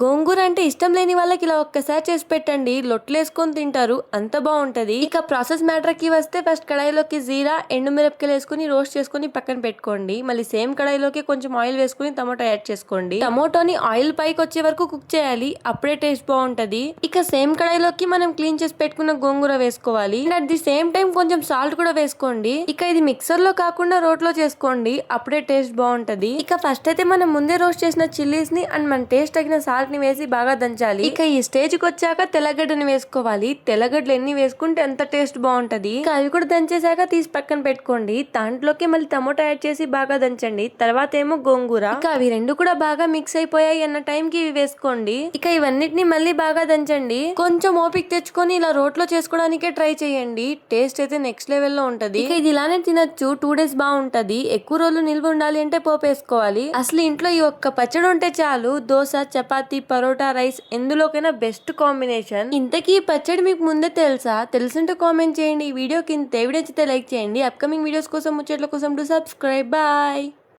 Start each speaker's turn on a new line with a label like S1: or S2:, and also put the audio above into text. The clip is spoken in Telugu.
S1: గోంగూర అంటే ఇష్టం లేని వాళ్ళకి ఇలా ఒక్కసారి చేసి పెట్టండి, లొట్లేసుకొని తింటారు, అంత బాగుంటది. ఇక ప్రాసెస్ మ్యాటర్ కి వస్తే ఫస్ట్ కడాయిలోకి జీరా, ఎండుమిరపకాయలు వేసుకుని రోస్ట్ చేసుకుని పక్కన పెట్టుకోండి. మళ్ళీ సేమ్ కడాయిలోకి కొంచెం ఆయిల్ వేసుకుని టమోటా యాడ్ చేసుకోండి. టమోటాని ఆయిల్ పైకి వచ్చే వరకు కుక్ చేయాలి, అప్పుడే టేస్ట్ బాగుంటది. ఇక సేమ్ కడాయిలోకి మనం క్లీన్ చేసి పెట్టుకున్న గోంగూర వేసుకోవాలి. అట్ ది సేమ్ టైం కొంచెం సాల్ట్ కూడా వేసుకోండి. ఇక ఇది మిక్సర్ లో కాకుండా రోట్లో చేసుకోండి, అప్పుడే టేస్ట్ బాగుంటది. ఇక ఫస్ట్ అయితే మనం ముందే రోస్ట్ చేసిన చిల్లీస్ ని అండ్ మన టేస్ట్ తగిన సాల్ట్ ని వేసి బాగా దంచాలి. ఇక ఈ స్టేజ్ కి వచ్చాక తెల్లగడ్డని వేసుకోవాలి. తెల్లగడ్డలు ఎన్ని వేసుకుంటే ఎంత టేస్ట్ బాగుంటది. ఇక అవి కూడా దంచేసాక తీసి పక్కన పెట్టుకోండి. దాంట్లోకి మళ్ళీ టమోటా యాడ్ చేసి బాగా దంచండి. తర్వాత ఏమో గోంగూర. ఇక అవి రెండు కూడా బాగా మిక్స్ అయిపోయాయి అన్న టైం కి ఇవి వేసుకోండి. ఇక ఇవన్నిటిని మళ్ళీ బాగా దంచండి. కొంచెం ఓపిక తెచ్చుకొని ఇలా రోట్లో చేసుకోవడానికే ట్రై చేయండి, టేస్ట్ అయితే నెక్స్ట్ లెవెల్ లో ఉంటది. ఇక ఇది ఇలానే తినొచ్చు, 2 days బాగుంటది. ఎక్కువ రోజులు నిల్వ ఉండాలి అంటే పోపు వేసుకోవాలి. అసలు ఇంట్లో ఈ ఒక్క పచ్చడి ఉంటే చాలు, దోశ, చపాతి, పరోటా, రైస్ ఎందులోకైనా బెస్ట్ కాంబినేషన్. ఇంతకీ ఈ పచ్చడి మీకు ముందే తెలుసా? తెలుసుంటే కామెంట్ చేయండి. ఈ వీడియో కింద వీడియో నచ్చితే లైక్ చేయండి. అప్కమింగ్ వీడియోస్ కోసం, ముచ్చట్ల కోసం డు సబ్స్క్రైబ్. బాయ్.